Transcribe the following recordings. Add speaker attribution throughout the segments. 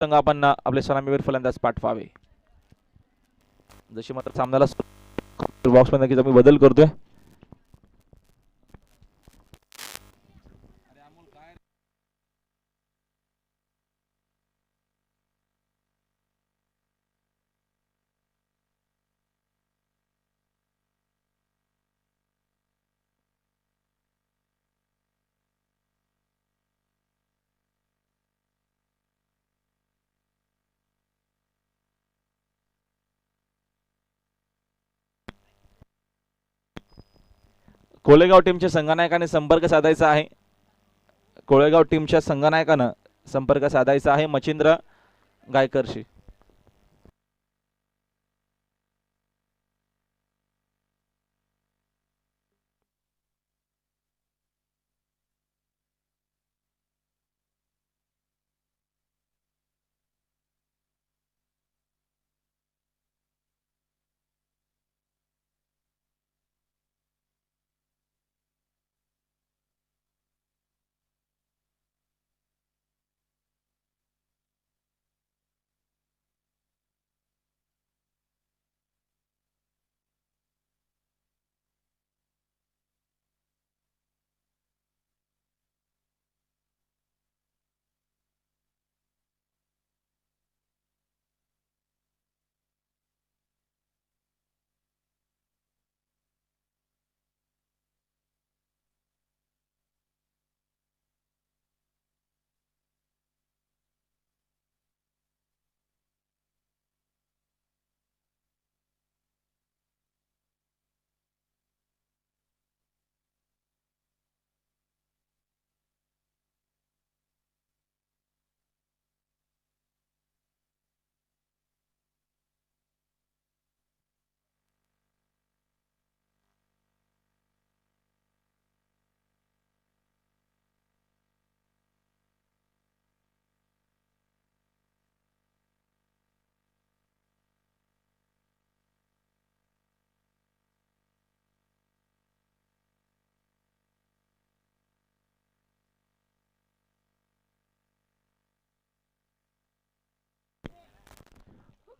Speaker 1: संघ आपण आपले सलामीवीर फलंदाज पाठवावे. जशी मात्र सामन्याला बॉक्स मध्ये नक्कीच आम्ही बदल करतोय. कोळेगाव टीमच्या संघनायकाने संपर्क साधायचा आहे. कोळेगाव टीमच्या संघनायकानं संपर्क साधायचा आहे मच्छिंद्र गायकरशी.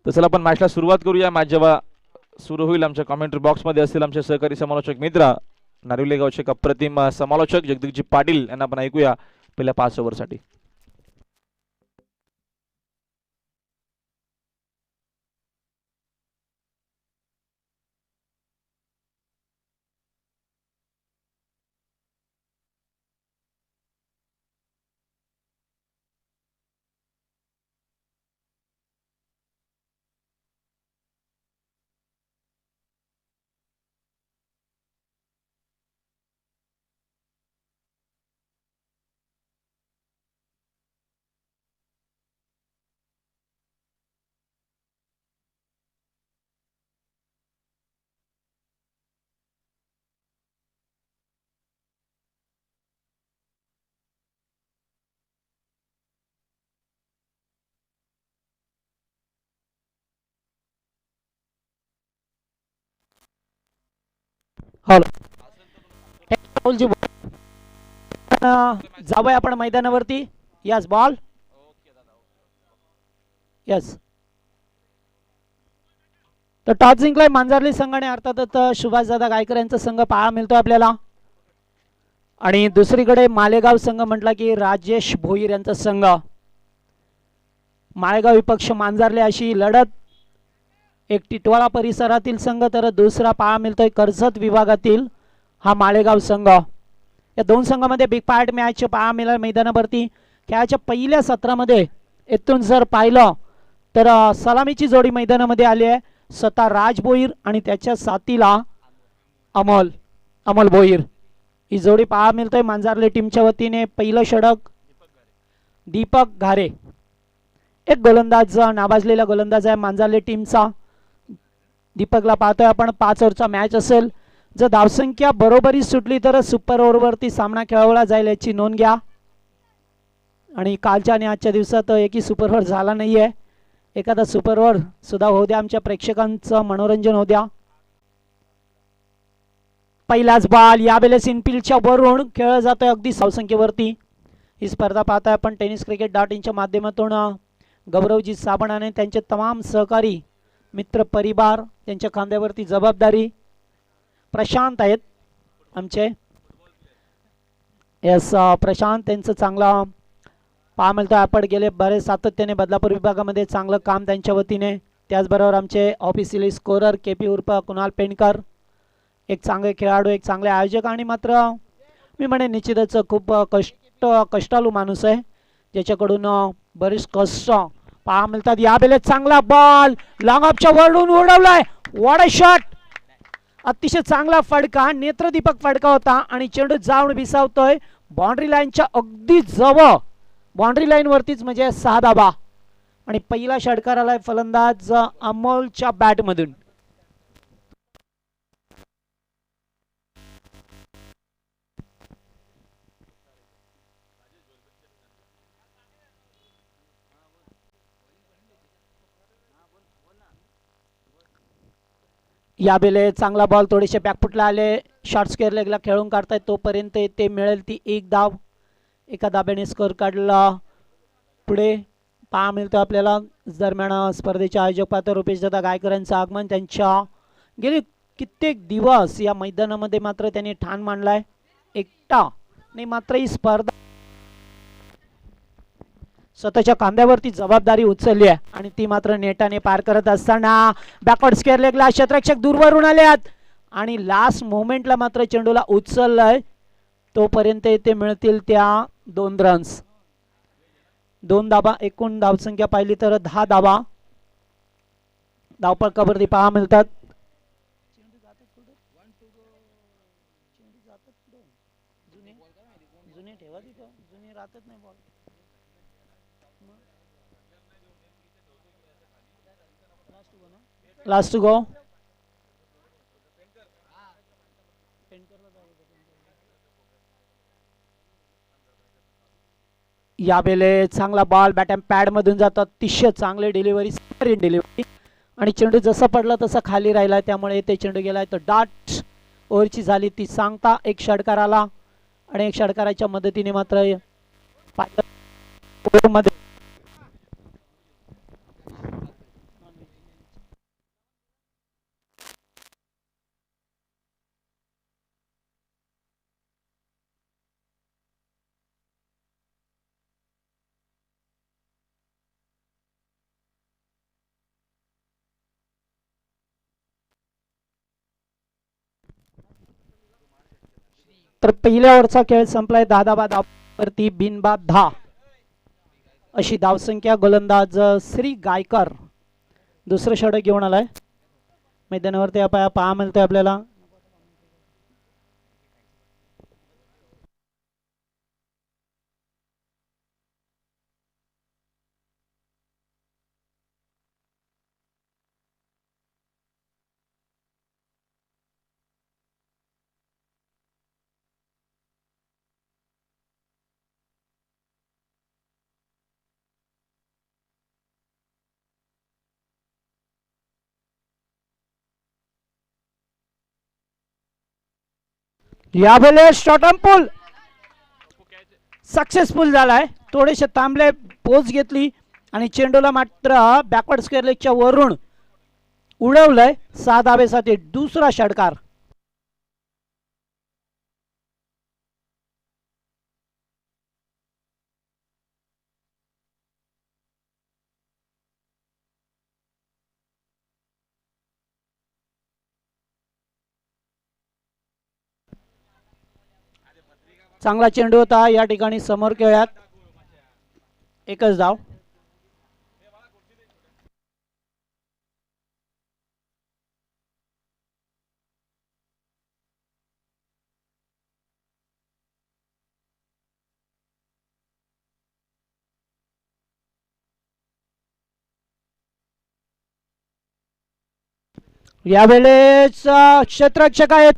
Speaker 1: तर चला आपण मॅचला सुरुवात करूया. मॅच जेव्हा सुरू होईल आमच्या कॉमेंट्री बॉक्स मध्ये असतील आमचे सहकारी समालोचक मित्र नारिवले गावचे अप्रतिम समालोचक जगदीशजी पाटील यांना आपण ऐकूया पहिल्या 5 ओव्हरसाठी.
Speaker 2: राहुलजी जाऊया आपण मैदानावरती. Yes ball yes. तर टॉस जिंकलाय मांजरली संघाने अर्थातच सुभाषदादा गायकर यांचा संघ पाहायला मिळतोय आपल्याला. आणि दुसरीकडे मालेगाव संघ म्हटला की राजेश भोईर यांचा संघ. मालेगाव विपक्ष मांजरले अशी लढत. एक टिटवाळा परिसरातील संघ तर दुसरा पाहायला मिळतोय कर्जत विभागातील हा मालेगाव संघ. या दोन संघामध्ये बिग पार्ट मॅच पाहायला मिळाला मैदानावरती. खेळाच्या पहिल्या सत्रामध्ये इथून जर पाहिलं तर सलामीची जोडी मैदानामध्ये आली आहे. स्वतः राज भोईर आणि त्याच्या साथीला अमोल भोईर ही जोडी पाहायला मिळतोय मांजरले टीमच्या वतीने. पहिलं षटक दीपक घारे, एक गोलंदाज नाबाजलेला गोलंदाज आहे मांजरले टीमचा. दीपकला पाहतोय आपण. 5 ओव्हरचा मॅच असेल. जर धावसंख्या बरोबरी सुटली तर सुपर ओव्हरवरती सामना खेळवला जाईल याची नोंद घ्या. आणि कालच्या आणि आजच्या दिवसात एकही सुपर ओव्हर झाला नाहीये. एखादा सुपर ओव्हर सुद्धा होऊ द्या, आमच्या प्रेक्षकांचं मनोरंजन होऊ द्या. पहिलाच बॉल यावेळेस इनफिल्डच्या वरून खेळला जातोय अगदी धावसंख्येवरती. ही स्पर्धा पाहताय आपण टेनिस क्रिकेट.in च्या माध्यमातून. गौरवजी साबण आणि त्यांचे तमाम सहकारी मित्र परिवार त्यांच्या खांद्यावरती जबाबदारी प्रशांत आहेत आमचे. यस प्रशांत त्यांचं चांगला पहा मिळतो. आपण गेले बरेच सातत्याने बदलापूर विभागामध्ये चांगलं काम त्यांच्या वतीने. त्याचबरोबर आमचे ऑफिशियली स्कोरर के पी उर्फ कुणाल पेंडकर एक चांगले खेळाडू एक चांगले आयोजक आणि मात्र मी म्हणे निश्चितच खूप कष्टाळू माणूस आहे ज्याच्याकडून बरेच कष्ट पहा मिळतात. या बेलेत चांगला बॉल लॉंग ऑफच्या वरून उडवलाय. What a shot. अतिशय चांगला फडका नेत्रदीपक फडका होता आणि चेंडू जाऊन विसावतोय बाउंड्री लाईनच्या अगदी जवळ. बाउंड्री लाईन वरतीच म्हणजे 6 धाबा आणि पहिला षटकार आलाय फलंदाज अमोलच्या बॅट मधून. या बेले चांगला बॉल थोडेसे बॅकफुटला आले. शॉर्ट स्क्वेअर लेगला खेळून काढतायत तोपर्यंत ते मिळेल ती एक धाव. एका धाब्याने स्कोर काढला. पुढे पहा मिळतो आपल्याला दरम्यान स्पर्धेचे आयोजक पाहतो रुपेशदादा गायकरांचं आगमन. त्यांच्या गेली कित्येक दिवस या मैदानामध्ये मात्र त्यांनी ठाण मांडलाय एकटा नाही मात्र ही स्पर्धा स्वतःच्या खांद्यावरती जबाबदारी उचलली आहे आणि ती मात्र नेटाने पार करत असताना बॅकवर्ड स्क्वेअर लेगला क्षेत्ररक्षक दूरवरून आलेत आणि लास्ट मोमेंटला मात्र चेंडूला उचललंय तोपर्यंत ते मिळतील त्या 2 रन्स. 2 धाबा एकूण धावसंख्या पाहिली तर 10 धाबा धावपळकावरती पहा मिळतात. Last to go. या बेले चांगला बॉल बॅट अँड पॅड मधून जातात. अतिशय चांगले डिलिव्हरी आणि चेंडू जसा पडला तसा खाली राहिला त्यामुळे ते चेंडू गेलाय तर डाट ओव्हरची झाली ती सांगता एक षटकार आला आणि एक षटकाराच्या मदतीने मात्र मध्ये तर पहिल्या ओव्हरचा खेळ संपलाय. 10 धाबा धाववरती बिनबाद 10 अशी धावसंख्या. गोलंदाज श्री गायकर दुसरं षटक घेऊन आलाय मैदानावरती. पहा मिळतोय आपल्याला यावेळेस शॉर्ट पूल सक्सेसफुल झालाय. थोडेसे थांबले पोच घेतली आणि चेंडूला मात्र बॅकवर्ड स्क्वेअर लेगच्या वरून उडवलंय. 6 धाबेसाठी दुसरा षटकार. चांगला चेंडू होता या ठिकाणी समोर खेळ्यात एकच धाव. यावेळेस क्षेत्ररक्षक आहेत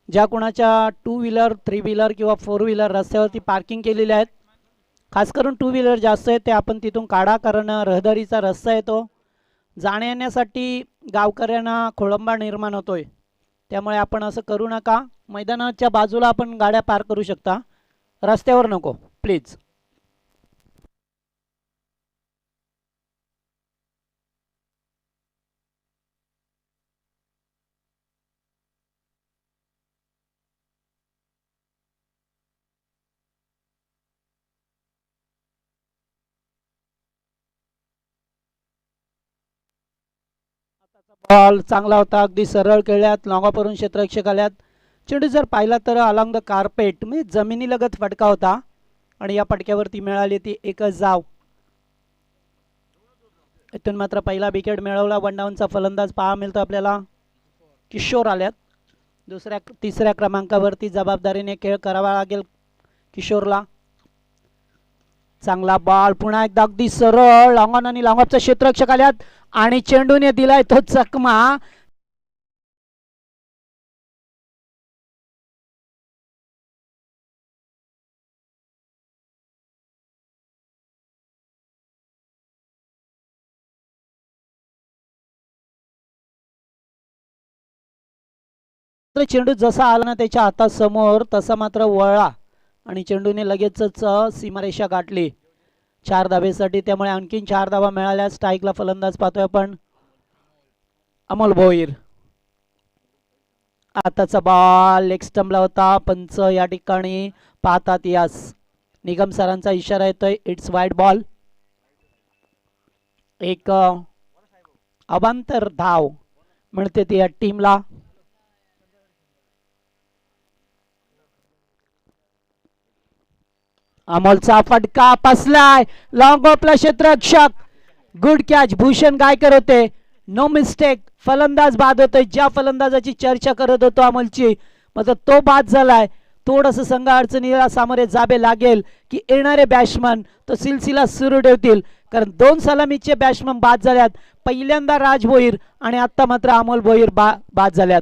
Speaker 2: ज्या कोणाच्या 2 व्हीलर 3 व्हीलर किंवा 4 व्हीलर रस्त्यावरती पार्किंग केलेले आहेत, खास करून 2 व्हीलर जास्त आहेत ते आपण तिथून काढा, कारण रहदारीचा रस्ता येतो. जाण्या येण्यासाठी गावकऱ्यांना खोळंबा निर्माण होतोय, त्यामुळे आपण असं करू नका. मैदानाच्या बाजूला आपण गाड्या पार्क करू शकता, रस्त्यावर नको प्लीज. बॉल चांगला होता, अगदी सरळ खेळल्यात, लॉंगापरून क्षेत्ररक्षक आल्यात. चेंडू जर पाहिला तर अलॉंग द कार्पेट म्हणजे जमिनीलगत फटका होता आणि या फटक्यावरती मिळाली ती एकच धाव. इथून मात्र पहिला विकेट मिळवला. 1 डाऊनचा फलंदाज पहा मिळतो आपल्याला. किशोर आल्यात. तिसऱ्या क्रमांकावरती जबाबदारीने खेळ करावा लागेल किशोरला. चांगला बॉल पुन्हा एकदा अगदी सरळ लॉंगॉन आणि लॉंगऑफचा क्षेत्ररक्षक आल्यात आणि चेंडूने दिलाय तो चकमा. चेंडू जसा आला ना त्याच्या हातासमोर तसा मात्र वळला आणि चेंडूने लगेचच सीमारेषा गाठली 4 धावेसाठी. त्यामुळे आणखीन 4 धावा मिळाल्या. स्ट्राईकला फलंदाज पाहतोय आपण अमोल भोईर. आताचा बॉल लेग स्टंपला होता. पंच या ठिकाणी पाहतात यास. निगम सरांचा इशारा येतोय, इट्स वाईड बॉल. एक अवांतर धाव मिळते ती या टीमला. अमोलचा फटका पसलाय, लॉंग ऑफला क्षेत्ररक्षक. Good catch. भूषण गायकर होते. No mistake. फलंदाज बाद होतोय. ज्या फलंदाजाची चर्चा करत होतो अमोलची, मात्र तो बाद झालाय. थोडस संघ अडचणीला सामोरे जावे लागेल की येणारे बॅट्समन तो सिलसिला सुरू ठेवतील, कारण 2 सलामीचे बॅट्समन बाद झाल्यात. पहिल्यांदा राज भोईर आणि आता मात्र अमोल भोईर बाद झाल्यात.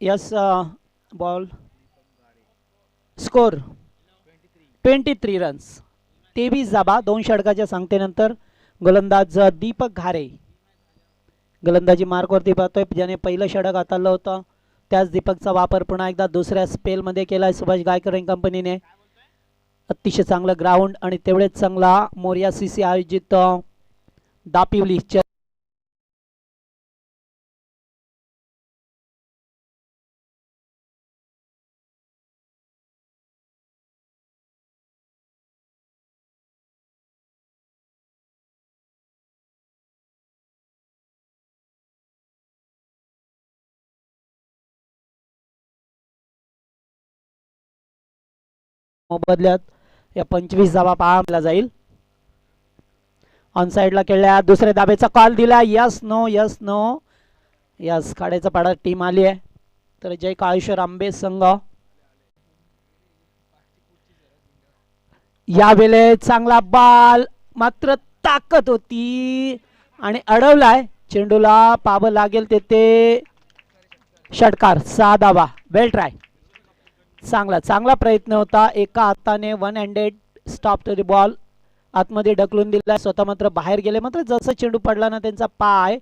Speaker 2: Yes ball score 23 runs. 23 धाबा 2 षटकाच्या सांगतेनंतर. गोलंदाज दीपक घारे गोलंदाजी मार्कवरती पाहतोय. ज्याने पहिलं षटक हाताळलं होतं त्याच दीपकचा वापर पुन्हा एकदा दुसऱ्या स्पेलमध्ये केलाय सुभाष गायकर आणि कंपनीने. अतिशय चांगलं ग्राउंड आणि तेवढेच चांगला मोरिया सीसी आयोजित दापिवली बदल्यात या 25 धावा पाहायला जाईल. ऑन साइडला खेळल्या. दुसऱ्या धाब्याचा कॉल दिला. Yes no yes no yes. काड्याचा पाडा टीम आली आहे. तर जय काळेश्वर आंबे संघ यावेळेस चांगला बॉल मात्र ताकद होती आणि अडवलाय. चेंडूला पाव लागेल तेथे षटकार. 6 धावा. Well try. चांगला प्रयत्न होता. एका हाताने 1 handed stop to the ball आतमध्ये ढकलून दिला. स्वतः मात्र बाहेर गेले. मात्र जसं चेंडू पडला ना त्यांचा पाय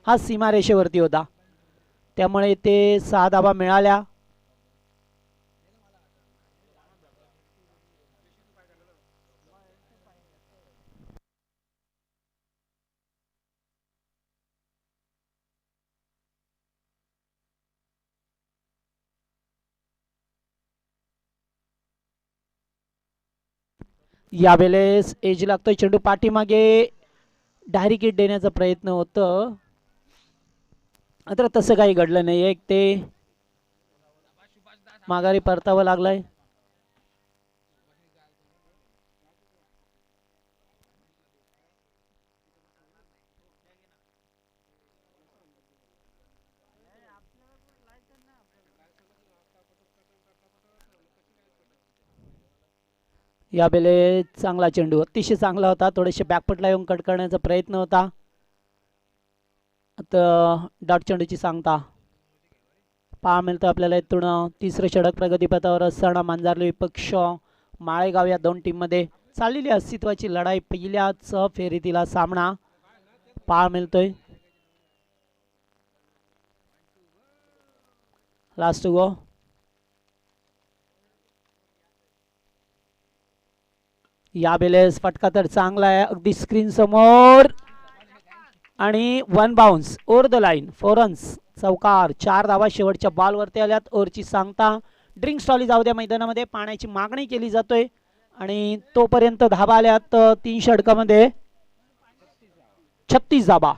Speaker 2: हा सीमारेषेवरती होता, त्यामुळे ते 6 धावा मिळाल्या. यावेळेस एज लागतोय, चेंडू पाठीमागे डायरेक्ट हिट देण्याचा प्रयत्न होतं, मात्र तसं काही घडलं नाही. एक ते माघारी परतावं लागलाय. यावेळेस चांगला चेंडू, अतिशय चांगला होता, थोडेसे बॅकफुटला येऊन कट करण्याचा प्रयत्न होता. आता डॉट चेंडूची सांगता पहा मिळतं आपल्याला. इथून तिसरं षटक प्रगतीपथावर असताना मांजरले विपक्ष माळेगाव या दोन टीम मध्ये चाललेली अस्तित्वाची लढाई, पहिल्याच फेरीतीला सामना पहा मिळतोय. लास्ट गो. यावेळेस फटका तर चांगला आहे, अगदी स्क्रीन समोर आणि one bounce over the line, 4 runs, चौकार. 4 धावा शेवटच्या बॉलवरती आल्यात. ओव्हरची सांगता ड्रिंक स्टॉली जाऊ द्या मैदानामध्ये, पाण्याची मागणी केली जातोय आणि तोपर्यंत धावा आल्यात 3 षटकामध्ये 36 धावा.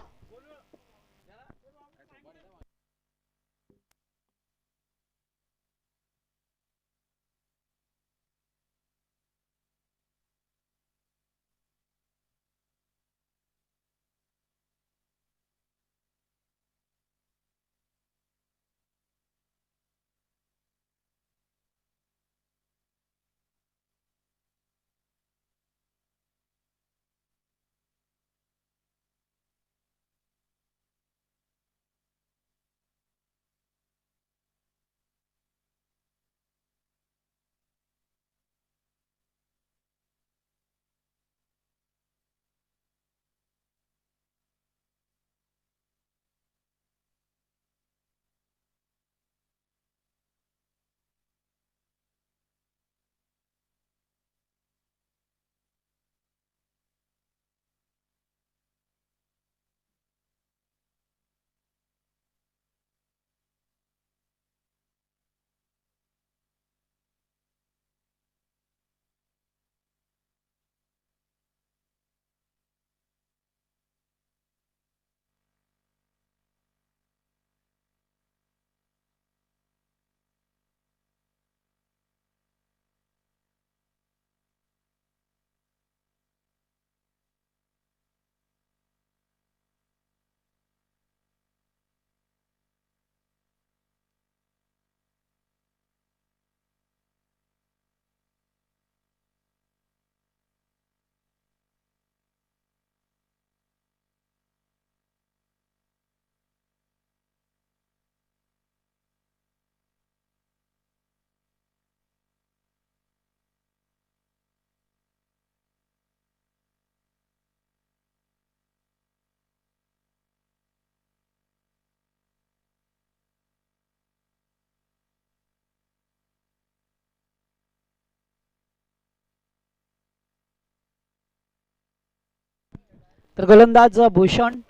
Speaker 2: तर गोलंदाज भूषण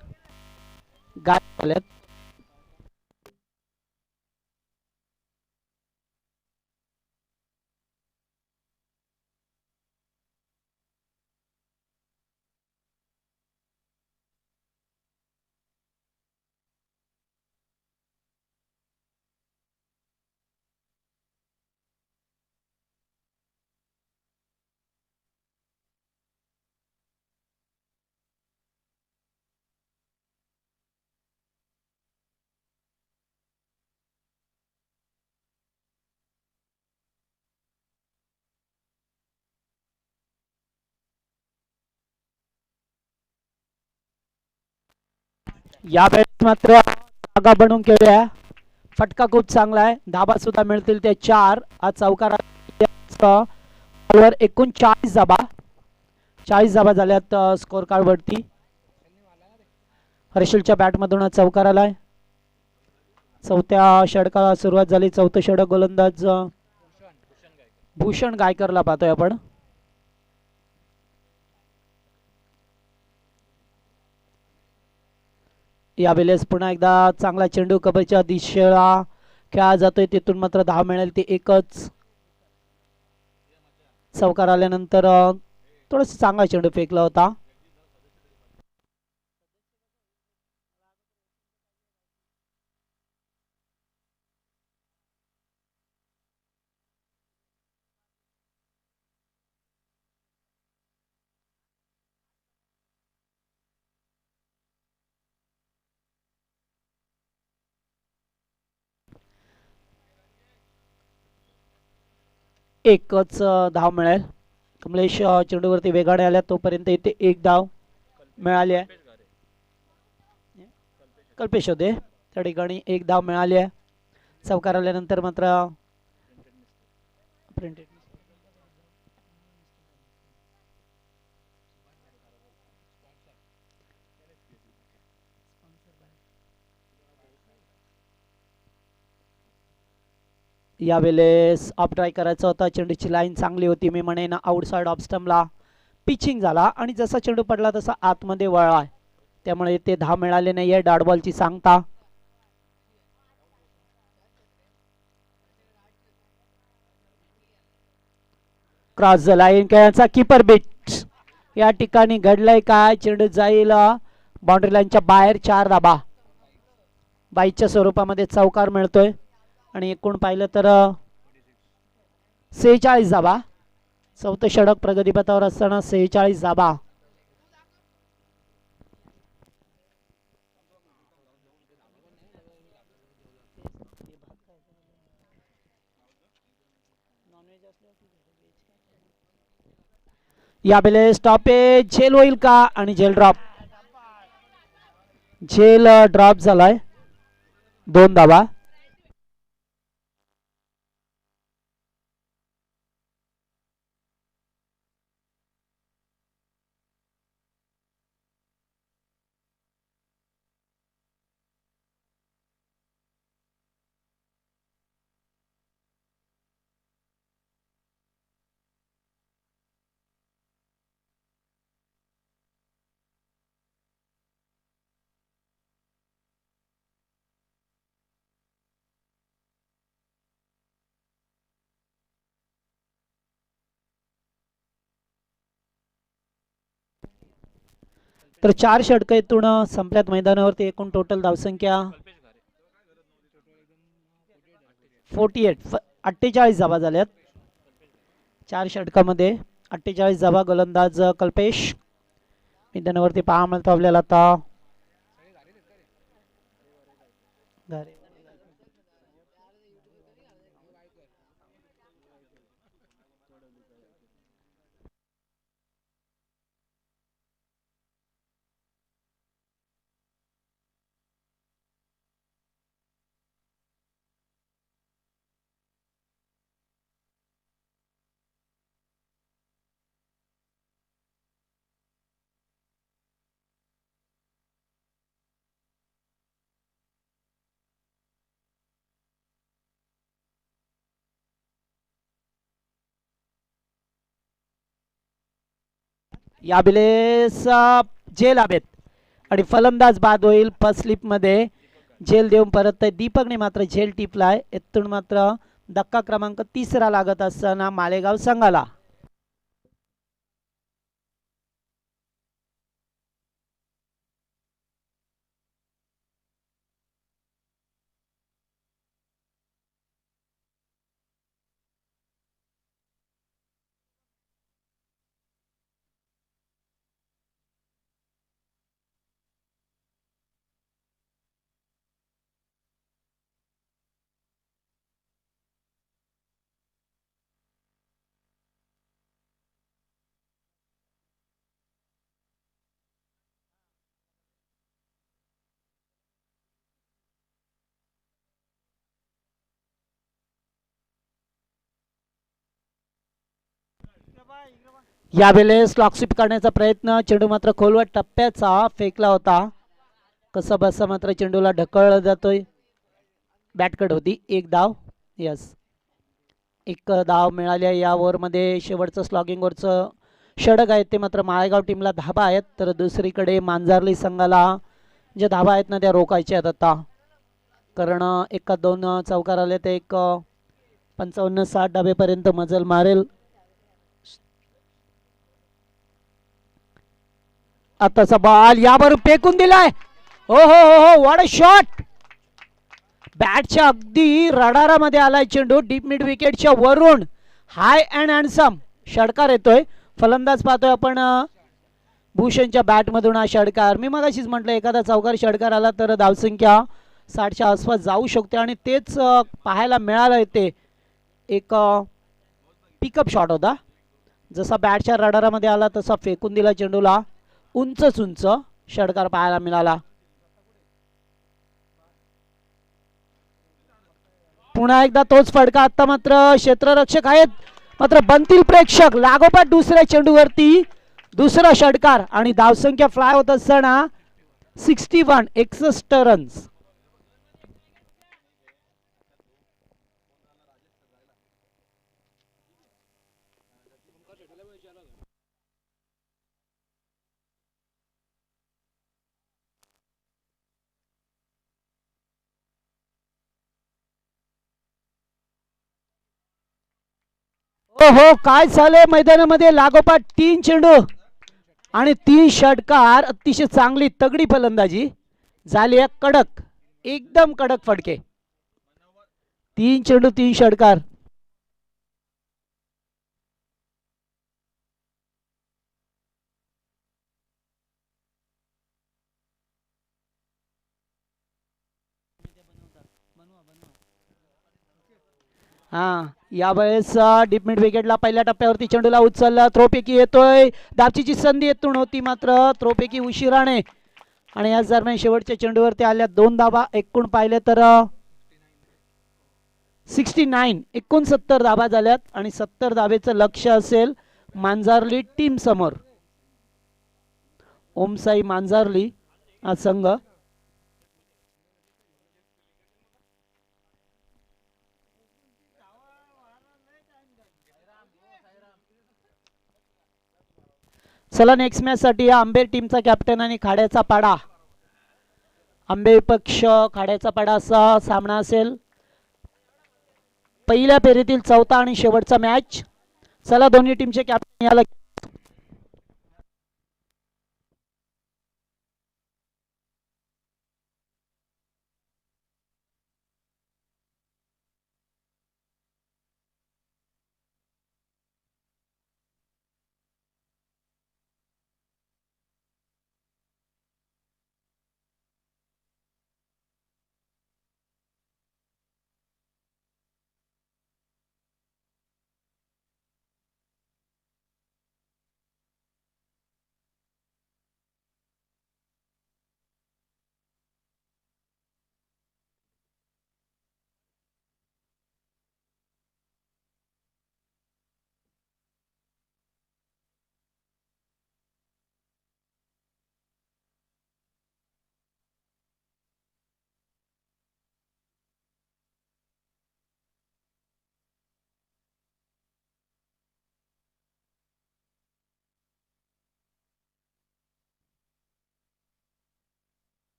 Speaker 2: गायब झालेत. यावेळेस मात्र जागा बनवून खेळूया. फटका खूप चांगला आहे, धाबा सुद्धा मिळतील ते 4. आज चौकारावर एकूण 40 धाबा, 40 धाबा झाल्यात स्कोर कार्ड वरती. हर्षलच्या बॅट मधून चौकार आलाय. चौथ्या षटकाला सुरुवात झाली. चौथं षटक गोलंदाज भूषण गायकरला पाहतोय आपण. यावेळेस पुन्हा एकदा चांगला चेंडू कबरच्या दिशेला खेळला जातोय, तिथून मात्र धाव मिळेल ती एकच. चौकार आल्यानंतर थोडासा चांगला चेंडू फेकला होता. एकच धाव मिळेल. कमलेश चेंडूवरती वेगाने आल्या तोपर्यंत इथे एक धाव मिळाली आहे. कल्पेश होते त्या ठिकाणी एक धाव मिळाली आहे. चौकार आल्यानंतर मात्र प्रिंटेड यावेळेस ऑफ ट्राय करायचा होता. चेंडूची लाईन चांगली होती, मी म्हणेन आउटसाइड ऑफ स्टंपला पिचिंग झाला आणि जसा चेंडू पडला तसा आतमध्ये वळला, त्यामुळे ते धाव मिळाले नाहीये. डॉट बॉलची सांगता. क्रॉस द लाईन खेळाचा कीपर बीट. या ठिकाणी घडलंय काय, चेंडू जाईल बाउंड्री लाईनच्या बाहेर. 4 धाबा बाईच्या स्वरूपामध्ये चौकार मिळतोय आणि एकूण पाहिलं तर 46 धाबा. चौथं षटक प्रगतीपथावर असताना 46 धाबा. यावेळेस स्टॉपेज झेल होईल का, आणि झेल ड्रॉप. झेल ड्रॉप झालाय. 2 धाबा. तर 4 षटक इथून संपल्यात मैदानावरती. एकूण टोटल धावसंख्या 48 धाबा झाल्यात. 4 षटकामध्ये 48 धाबा. गोलंदाज कल्पेश. मैदानावरती पहा मिळतो आपल्याला आता यावेळेस झेल हवेत आणि फलंदाज बाद होईल. फर्स्ट स्लिप मध्ये झेल देऊन परत दीपकने मात्र झेल टिपलाय. इथून मात्र धक्का क्रमांक 3 लागत असताना मालेगाव संघाला. यावेळेस लॉक स्वीप करण्याचा प्रयत्न. चेंडू मात्र खोलवर टप्प्याचा फेकला होता. कसा बसा मात्र चेंडूला ढकलला जातोय. बॅटकट होती. 1 धाव. यस, 1 धाव मिळाल्या या ओव्हरमध्ये. शेवटचं स्लॉगिंग ओव्हरचं षटक आहे ते मात्र माळेगाव टीमला धाबा आहेत. तर दुसरीकडे मांजार्ली संघाला जे धाबा आहेत ना त्या रोखायच्या आहेत आता, कारण 1-2 चौकार आले ते 55-60 धाबेपर्यंत मजल मारेल. आताचा बॉल यावर फेकून दिलाय. हो हो हो हो, व्हॉट अ शॉट. बॅटच्या अगदी रडारामध्ये आलाय चेंडू. डीप मिड विकेटच्या वरून हाय अँड हँडसम षटकार येतोय. फलंदाज पाहतोय आपण भूषणच्या बॅटमधून हा षटकार. मी मगाशीच म्हटलं एखादा चौकार षटकार आला तर धावसंख्या 60च्या आसपास जाऊ शकते आणि तेच पाहायला मिळालं. ते एक पिकअप शॉट होता. जसा बॅटच्या रडारामध्ये आला तसा फेकून दिला चेंडूला. उंचच उंच षटकार पाहायला मिळाला. पुन्हा एकदा तोच फटका. आता मात्र क्षेत्ररक्षक आहेत, मात्र बनतील प्रेक्षक. लागोपाठ दुसऱ्या चेंडूवरती दुसरा षटकार आणि धावसंख्या फ्लाय होत असताना 61 रन्स. हो हो, काय झालंय मैदानामध्ये. लागोपाठ 3 चेंडू आणि 3 षटकार. अतिशय चांगली तगडी फलंदाजी झाली आहे. कडक, एकदम कडक फटके. 3 चेंडू 3 षटकार. हा, यावेळेस डीप मिड विकेटला पहिल्या टप्प्यावरती चेंडूला उचलला. थ्रोपैकी येतोय. दाबचीची संधी येतून होती, मात्र थ्रोपैकी उशिराने. आणि याच दरम्यान शेवटच्या चेंडूवरती आल्या 2 धाबा. एकूण पाहिले तर 69 धाबा झाल्यात आणि 70 धाबेचं लक्ष असेल मांजार्ली टीम समोर. ओमसाई मांजार्ली हा संघ. चला नेक्स्ट मॅच साठी आंबे टीमचा कॅप्टन आणि खाड्याचा पाडा. आंबे पक्ष खाड्याचा पाडा असा सामना असेल. पहिल्या फेरीतील चौथा आणि शेवटचा मॅच. चला दोन्ही टीमचे कॅप्टन याला.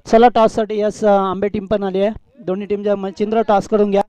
Speaker 2: चला टॉस साठी यस आंबे टीम पण आली आहे. दोन्ही टीमच्या मच्छिंद्र टॉस करून घ्या.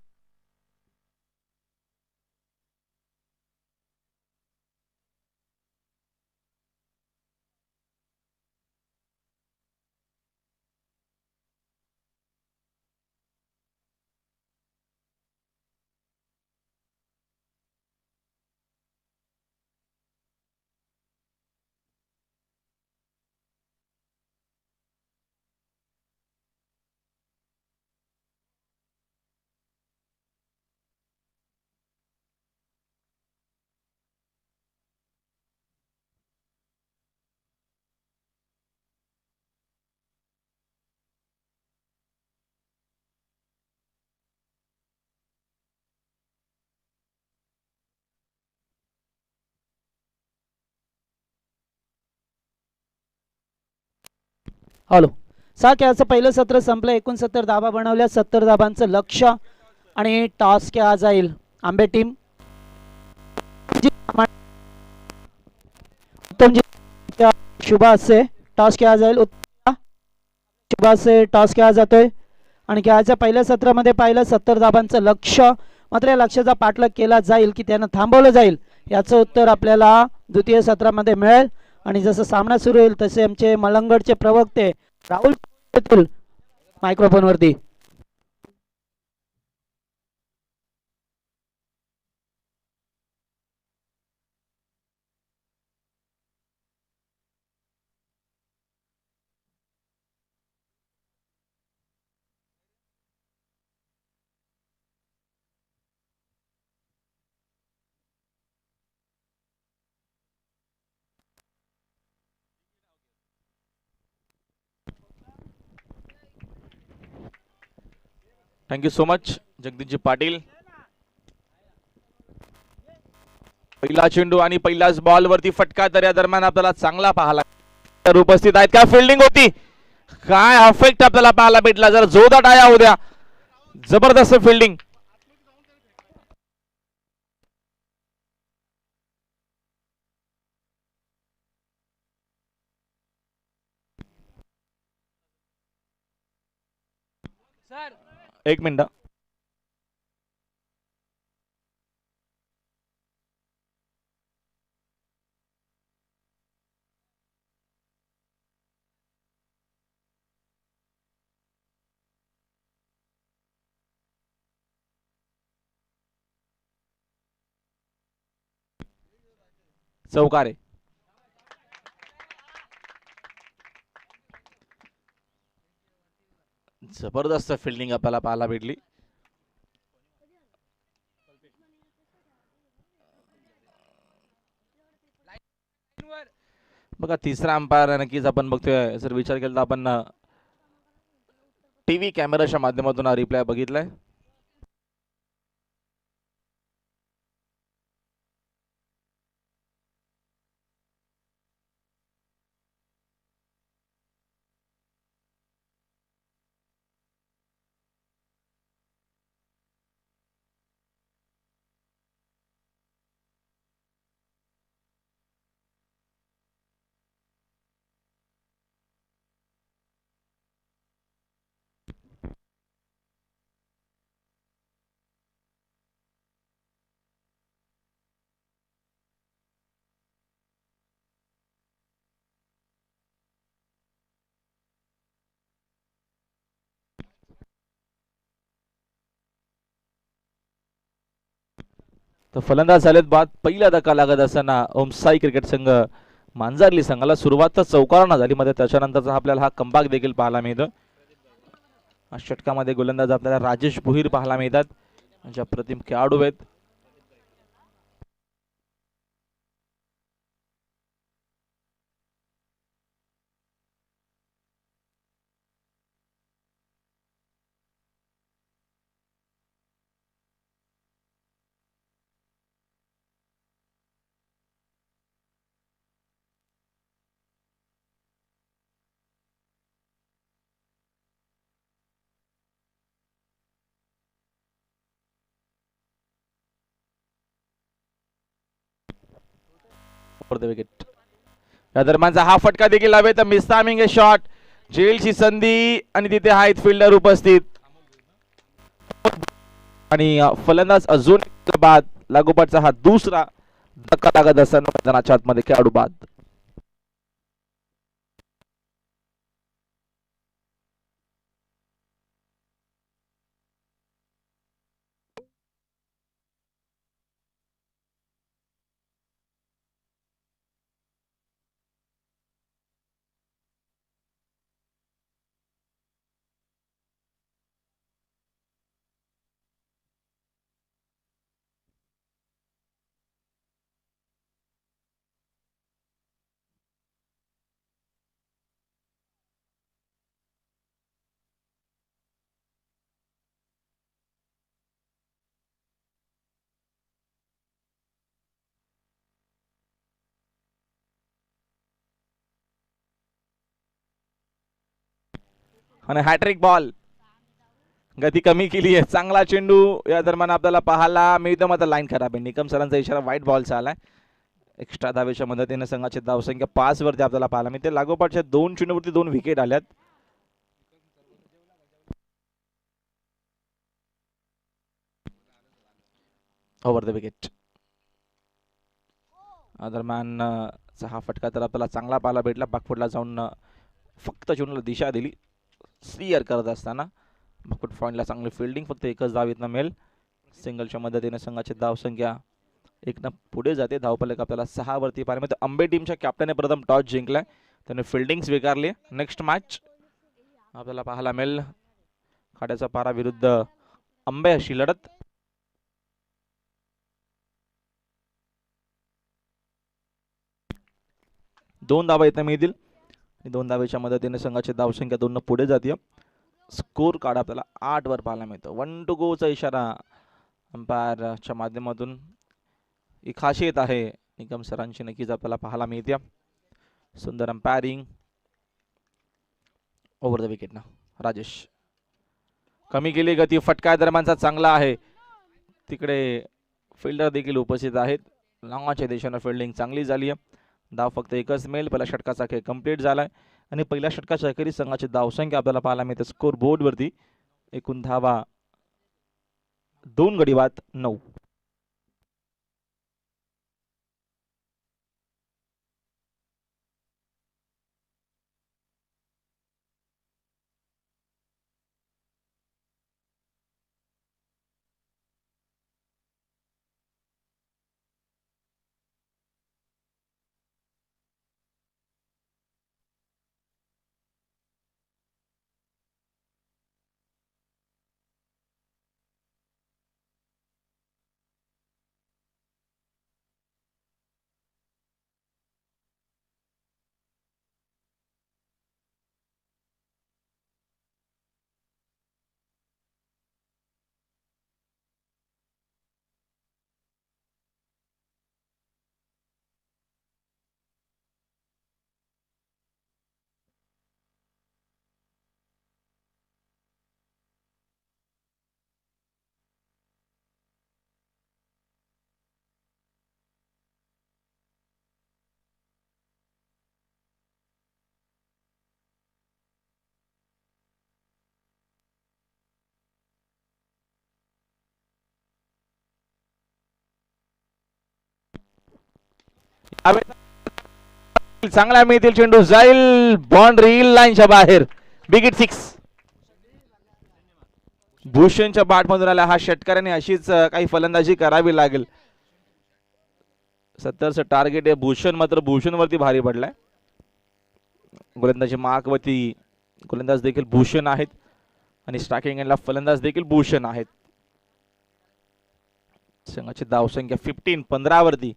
Speaker 2: हॅलो. 6 खेळाचं पहिलं सत्र संपलं. 69 धाबा बनवल्या. 70 धाबांचं लक्ष्य आणि टॉस केला जाईल. आंबे टीम उत्तमजी शुभा असे टॉस केला जाईल. शुभा असे टॉस केला जातोय आणि खेळाच्या पहिल्या सत्रामध्ये पाहिलं 70 धाबांचं लक्ष्य. मात्र या लक्ष्याचा पाठलाग केला जाईल की त्यांना थांबवलं जाईल याचं उत्तर आपल्याला द्वितीय सत्रामध्ये मिळेल. आणि जसं सामना सुरू होईल तसे आमचे मलंगडचे प्रवक्ते राहुल येतील मायक्रोफोनवरती.
Speaker 1: Thank you so much Jagdishji Patil. पहिला चेंडू आणि पहिल्याच बॉल वरती फटका तर या दरम्यान आपल्याला चांगला पाहायला तर उपस्थित आहेत. काय फिल्डिंग होती, काय अफेक्ट आपल्याला पाहायला भेटला. जर जोरदार टाळ्या उद्या, जबरदस्त फिल्डिंग. एक मिनिट. चौकारे. जबरदस्त फिल्डिंग आपल्याला पाहायला भेटली. बघा तिसरा अंपायर नक्कीच आपण बघतोय. जर विचार केला तर आपण टीव्ही कॅमेराच्या माध्यमातून हा रिप्लाय बघितलाय. तर फलंदाज झालेत बाद. पहिला धक्का लागत असताना ओमसाई क्रिकेट संघ मांजरली संघाला सुरुवात तर चौकारांना झाली, मध्ये त्याच्यानंतरचा आपल्याला हा कंबाक देखील पाहायला मिळतो. षटकामध्ये गोलंदाज आपल्याला राजेश भोईर पाहायला मिळतात, ज्या प्रतिम खेळाडू आहेत. विकेट या दरम्यानचा हा फटका देखील लावे तर मिसटायमिंग आहे शॉट. जेलची संधी आणि तिथे आहेत फिल्डर उपस्थित आणि फलंदाज अजून बाद. लागोपाठचा हा दुसरा धक्का लागत असताना मैदानाच्या आतमध्ये खेळाडू बाद. आणि हॅट्रिक बॉल, गती कमी केली आहे. चांगला चेंडू या दरम्यान आपल्याला पाहायला मिळतो, मात्र लाईन खराब आहे. निकम सरांचा इशारा व्हाईट बॉलचा आलाय. एक्स्ट्रा धावेच्या मदतीने संघाची धावसंख्या 5 वरती आपल्याला पाहायला मिळते. लागोपाठच्या 2 चेंडूवरती 2 विकेट आल्यात. ओव्हर द विकेट दरम्यान हा फटका तर आपल्याला चांगला पाहायला भेटला. बाकफुटला जाऊन फक्त चेंडूला दिशा दिली स्लिअर करत असताना. बाकफुट पॉईंटला चांगली फिल्डिंग, फक्त एकच धाव इथनं मिळेल. सिंगलच्या मदतीने संघाची धावसंख्या 1 पुढे जाते. धावफलक आपल्याला 6 वरती पाहायला मिळते. अंबे टीमच्या कॅप्टनने प्रथम टॉस जिंकलाय, त्याने फिल्डिंग स्वीकारली. नेक्स्ट मॅच आपल्याला पाहायला मिळेल खाड्याचा पारा विरुद्ध अंबे अशी लढत. दोन धावा इथं मिळतील. 2 धावेच्या मदतीने संघाची धावसंख्या 2 पुढे जाते. स्कोर कार्ड आपल्याला 8 वर पाहायला मिळतो. 1 to go चा इशारा अंपायरच्या माध्यमातून ही खासियत आहे निकम सरांची, नक्कीच आपल्याला पाहायला मिळते. सुंदर अंपायरिंग. ओव्हर द विकेट ना राजेश, कमी केली गती. फटका दरम्यानचा चांगला आहे. तिकडे फिल्डर देखील उपस्थित आहेत. लाँगच्या दिशेनं फिल्डिंग चांगली झाली आहे. धाव फक्त एकच मिळेल. पहिल्या षटकाचा खेळ कंप्लीट झालाय आणि पहिल्या षटकाच्या अखेरीस संघाची धावसंख्या आपल्याला पाहायला मिळते स्कोर बोर्डवरती. एकूण धावा 2 गडी बाद 9. चांगला मिळतील चेंडू जाईल बाउंड्री लाईनच्या बाहेर. विकेट 6. भूषणच्या बॅटमधून आला हा षटकाराने. अशीच काही फलंदाजी करावी लागेल. 70चं टार्गेट आहे. भूषण मात्र भूषणवरती भारी पडलाय. गोलंदाजी मार्कवरती गोलंदाज देखील भूषण आहेत आणि स्ट्रायकिंग एंडला फलंदाज देखील भूषण आहेत. संघाची धावसंख्या 15 वरती.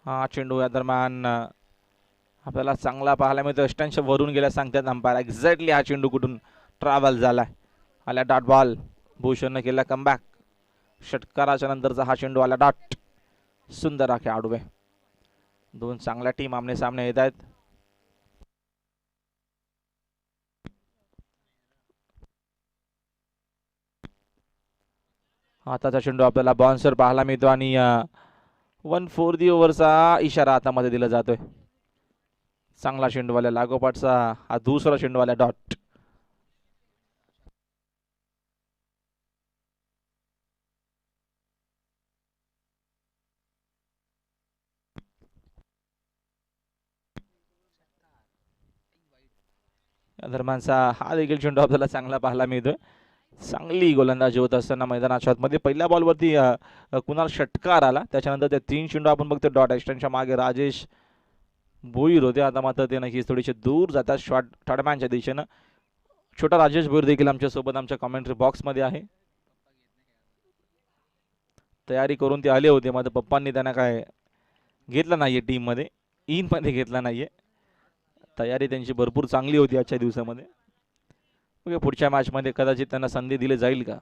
Speaker 1: हा चेंडू या दरम्यान आपल्याला चांगला पाहायला मिळतो. अष्टांश वरून गेल्या सांगतात अंपायर. एक्झॅक्टली हा चेंडू कुठून ट्रॅव्हल झालाय. आला डॉट बॉल. भूषणनं केला कमबॅक. षटकाराच्या नंतरचा हा चेंडू आला डॉट. सुंदर हा खेळाडू आहे. 2 चांगल्या टीम आमने सामने येत आहेत. आताचा चेंडू आपल्याला बाउन्सर पाहायला मिळतो आणि 1/4 ओव्हरचा इशारा हातामध्ये दिला जातोय. चांगला चेंडूवाल्या लागोपाठचा हा दुसरा चेंडूवाल्या डॉट. दरम्यानचा हा देखील चेंडू आपल्याला चांगला पाहायला मिळतोय. चांगली गोलंदाजी होत असताना मैदानाच्या आतमध्ये पहिल्या बॉलवरती कुणाल षटकार आला. त्याच्यानंतर ते 3 चेंडू आपण बघतो डॉट. एक्स्टनच्या मागे राजेश भोईर होते. आता मात्र ते नक्कीच थोडीशी दूर जातात शॉट थर्डमॅनच्या दिशेनं. छोटा राजेश भोईर देखील आमच्यासोबत आमच्या कॉमेंट्री बॉक्समध्ये आहे. तयारी करून ते आले होते, मात्र पप्पांनी त्यांना काय घेतलं नाहीये टीममध्ये. मध्ये घेतला नाहीये. तयारी त्यांची भरपूर चांगली होती आजच्या दिवसामध्ये. पुढच्या मॅचमध्ये कदाचित त्यांना संधी दिली जाईल का.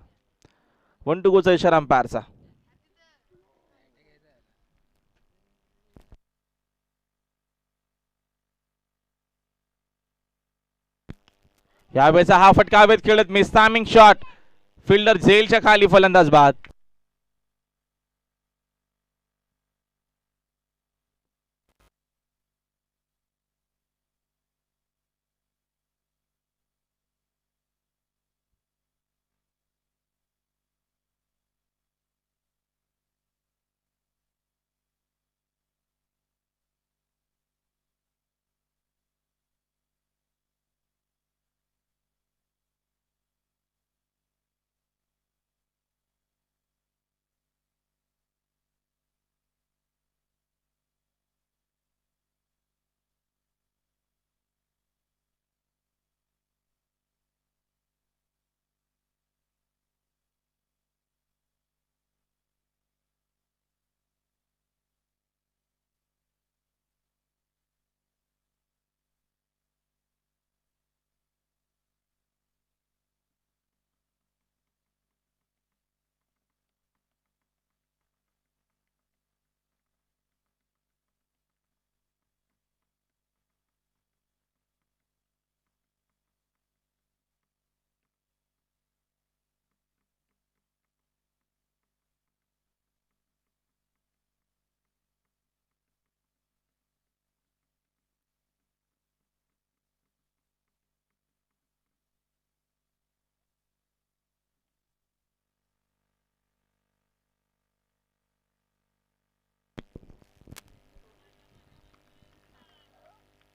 Speaker 1: 1 to go चा इशारा अंपायरचा. यावेळेचा हा फटका हवेत खेळत मिस्टामिंग शॉट, फिल्डर झेलच्या खाली, फलंदाज बाद.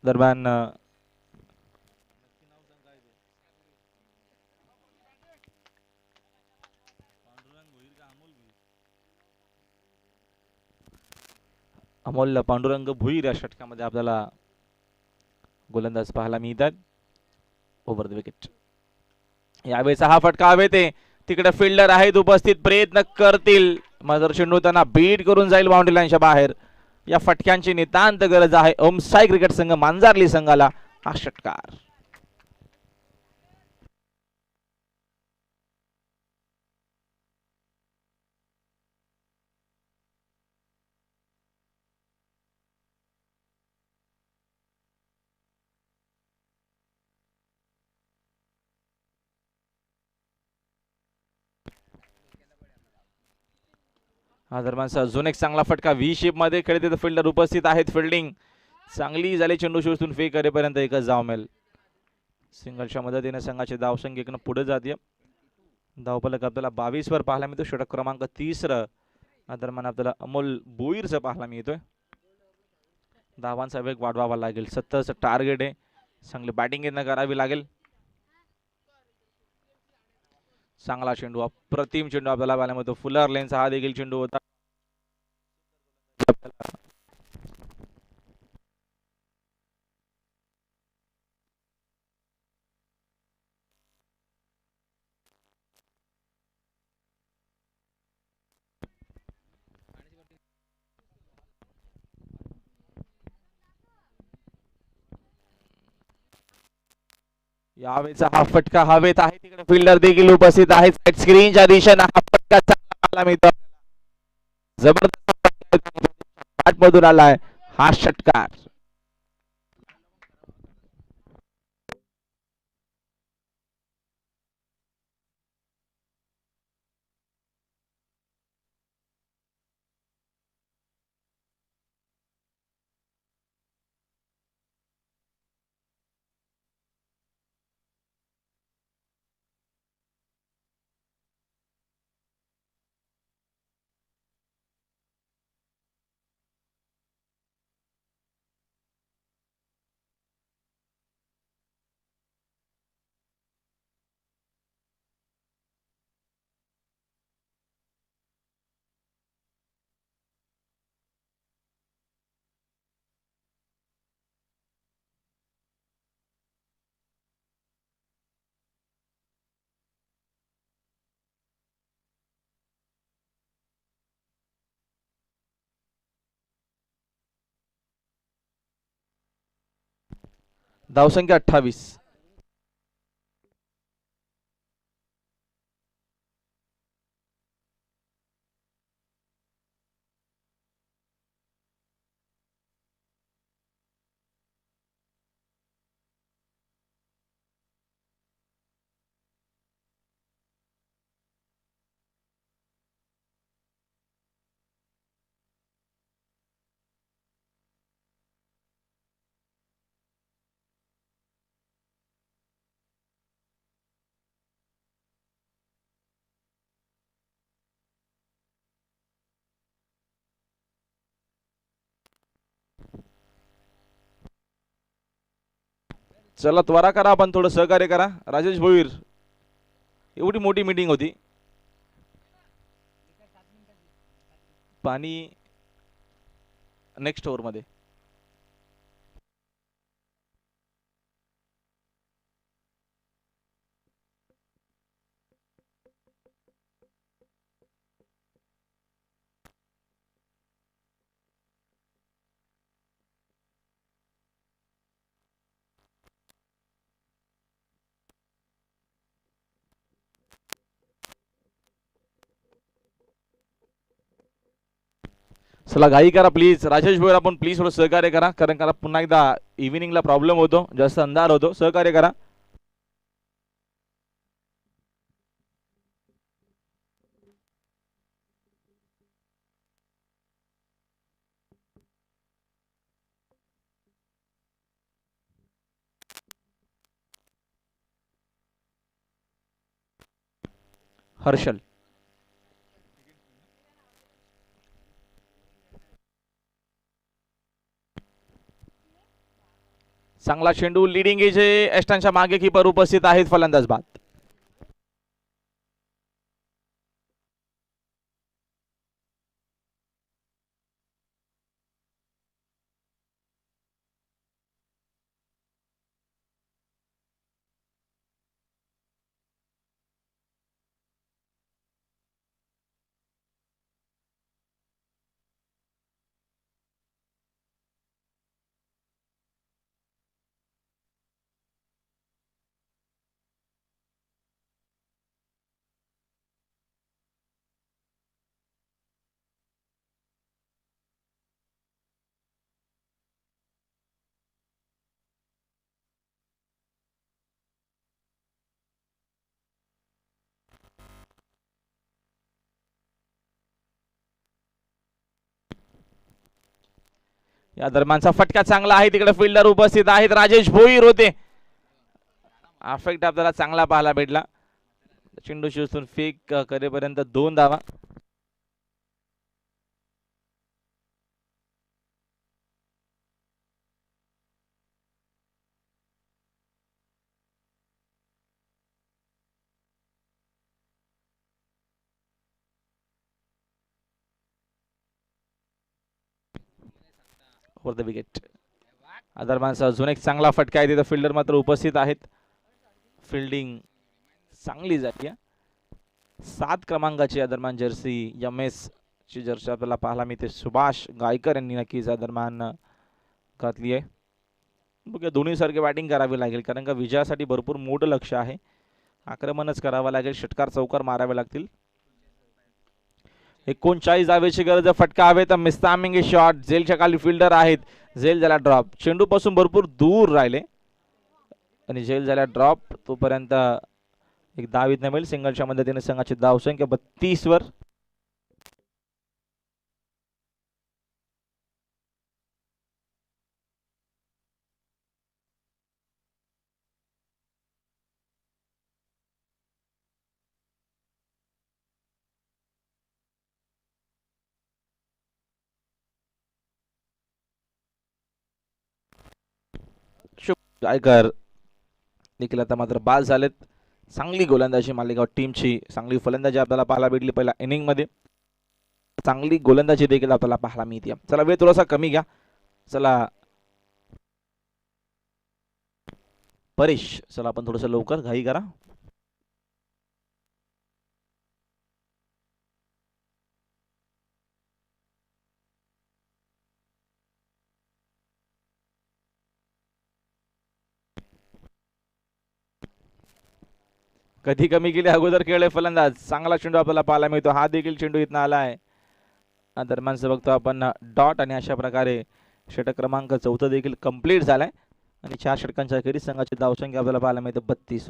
Speaker 1: दरम्यान अमोल पांडुरंग भुईर या षटकामध्ये आपल्याला गोलंदाज पाहायला मिळतात. Over the wicket. यावेळेचा हा फटका हवे ते तिकडे फिल्डर आहेत उपस्थित, प्रयत्न करतील मात्र चेंडू त्यांना बीट करून जाईल बाउंड्री लाईनच्या बाहेर. या फटक्यांची नितांत गरज आहे ओम साई क्रिकेट संघ मांजारली संघाला. हा षटकार हा दरम्यान अजून एक चांगला फटका व्ही शेप मध्ये खेळते, फिल्डर उपस्थित आहेत, फिल्डिंग चांगली झाली, चेंडू शोधून फेक करेपर्यंत एकच धाव मिळेल. सिंगलच्या मदतीने संघाचे धावसंख्या एकनं पुढे जाते. धावफलक आपल्याला 22 वर पाहायला मिळतो. षटक क्रमांक 30 दरम्यान आपल्याला अमोल भोईरचा पाहायला मिळतोय. धावांचा वेग वाढवावा लागेल, 70चं टार्गेट आहे. चांगली बॅटिंग यत्न करावी लागेल. चांगला चेंडू, अप्रतिम चेंडू आपल्याला पाहायला मिळतो. फुलर लेनचा हा देखील चेंडू होता. यावेळेचा हा फटका हवेत आहे, तिकडे फिल्डर देखील उपस्थित आहे. साइड स्क्रीनच्या दिशेने हा फटका चांगला मिळतो. जबरदस्त मधून आलाय हा षटकार. धावसंख्या 28. चला त्वरा करा, आपण थोडं सहकार्य करा. राजेश भोईर, एवढी मोठी मीटिंग होती. पाणी नेक्स्ट ओव्हरमध्ये. चला घाई करा प्लीज. राजेश भोईर, आपण प्लीज थोडं सहकार्य करा, कारण का पुन्हा एकदा इव्हिनिंगला प्रॉब्लेम होतो, जास्त अंधार होतो. सहकार्य करा. हर्षल, चांगला चेंडू, लिडिंग एज, एस्टांच्या मागे कीपर उपस्थित आहेत. फलंदाज बाद. या दरम्यानचा फटका चांगला आहे. तिकडे फिल्डर उपस्थित आहेत. राजेश भोईर होते. अफेक्ट आपल्याला चांगला पाहायला भेटला. चेंडू शिवसून फेक करेपर्यंत 2 धावा. For the wicket. दरम्यान अजून एक चांगला फटका आहे. तिथे फिल्डर मात्र उपस्थित आहेत. फिल्डिंग चांगली झाली. 7 क्रमांकाची या दरम्यान जर्सी MS ची जर्सी आपल्याला पाहायला मिळते. सुभाष गायकर यांनी नक्कीच या दरम्यान घातली आहे. बघा, दोन्ही सारखे बॅटिंग करावी लागेल, कारण का विजयासाठी भरपूर मोठं लक्ष आहे. आक्रमणच करावं लागेल, षटकार चौकार मारावे लागतील. 39 धावेची गरज. फटका हवे तर मिस्तामिंग शॉट. झेलच्या खाली फिल्डर आहेत. झेल झाला ड्रॉप. चेंडू पासून भरपूर दूर राहिले आणि झेल झाला ड्रॉप. तोपर्यंत एक धाव नाही मिळेल. सिंगलच्या मदतीने संघाची धाव संख्या 32 वर. गायकर देखील आता मात्र बाद झालेत. चांगली गोलंदाजी मालेगाव टीमची. चांगली फलंदाजी आपल्याला पाहायला भेटली पहिल्या इनिंग मध्ये. चांगली गोलंदाजी देखील आपल्याला पाहायला मिळते. चला वेळ थोडासा कमी घ्या. चला परेश, चला आपण थोडस लवकर घाई करा. कधी कमी केली अगोदर खेळले फलंदाज. चांगला चेंडू आपल्याला पाहायला मिळतो. हा देखील चेंडू इथनं आला आहे. दरम्यान बघतो आपण डॉट आणि अशा प्रकारे षटक क्रमांक 4 देखील कंप्लीट झालाय आणि 4 षटकांच्या अखेरीस संघाची धावसंख्या आपल्याला पाहायला मिळते 32.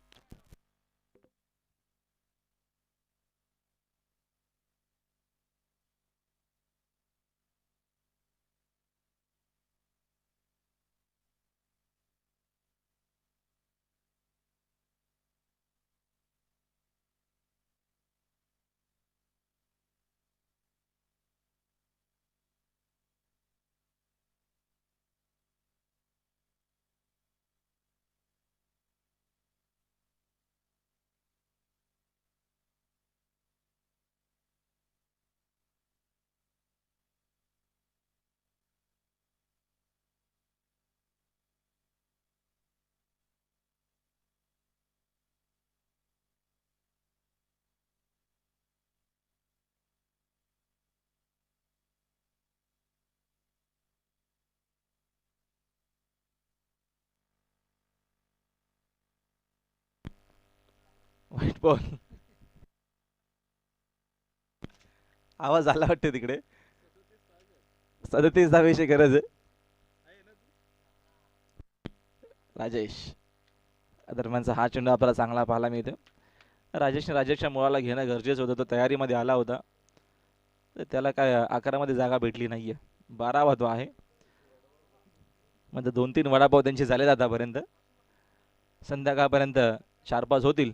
Speaker 1: बॉल. आवाज आला वाटते तिकडे. 37 धावेची गरज आहे. राजेश दरम्यानचा हा चेंडू आपल्याला चांगला पाहायला मिळतो. राजेशच्या मुळाला घेणं गरजेचं होतं. तो तयारीमध्ये आला होता, तर त्याला काय आकारामध्ये जागा भेटली नाहीये. 12वा तो आहे. म्हणजे 2-3 वडापाव त्यांचे झाले आतापर्यंत. संध्याकाळपर्यंत 4-5 होतील.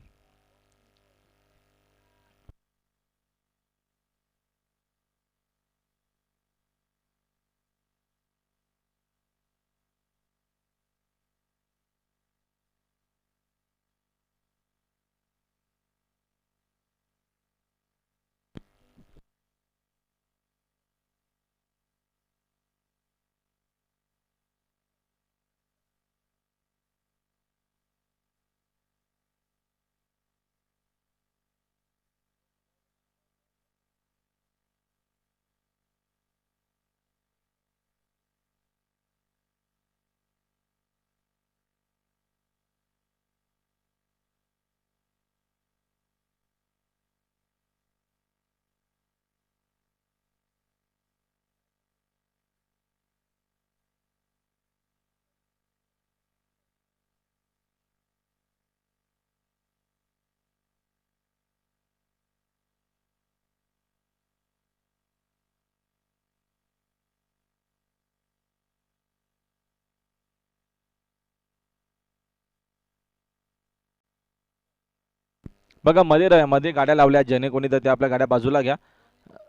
Speaker 1: बघा मध्ये मध्ये गाड्या लावल्या, जेणे कोणी तर त्या आपल्या गाड्या बाजूला घ्या,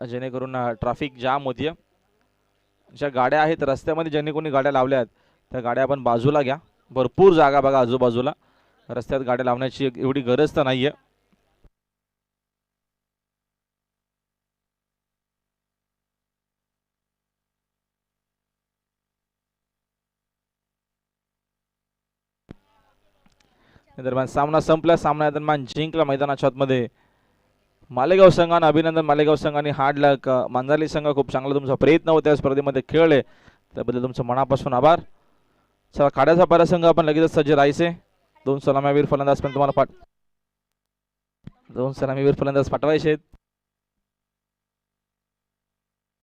Speaker 1: जेणेकरून ट्रॅफिक जाम होतीये. ज्या गाड्या आहेत रस्त्यामध्ये, ज्यांनी कोणी गाड्या लावल्या आहेत त्या गाड्या आपण बाजूला घ्या. भरपूर जागा बघा आजूबाजूला. रस्त्यात गाड्या लावण्याची एवढी गरज तर नाहीये. दरम्यान सामना संपला. सामना दरम्यान जिंकला मैदानाच्या आतमध्ये मालेगाव संघानं. अभिनंदन मालेगाव संघाने हाडला. मांजरली संघ खूप चांगला तुमचा प्रयत्न होता या स्पर्धेमध्ये खेळले, त्याबद्दल तुमचं मनापासून आभार. चला काड्याचा परिसंघ आपण लगेच सज्ज राहायचे. 2 सलामीवीर फलंदाज पण तुम्हाला 2 सलामीवीर फलंदाज पाठवायचे आहेत.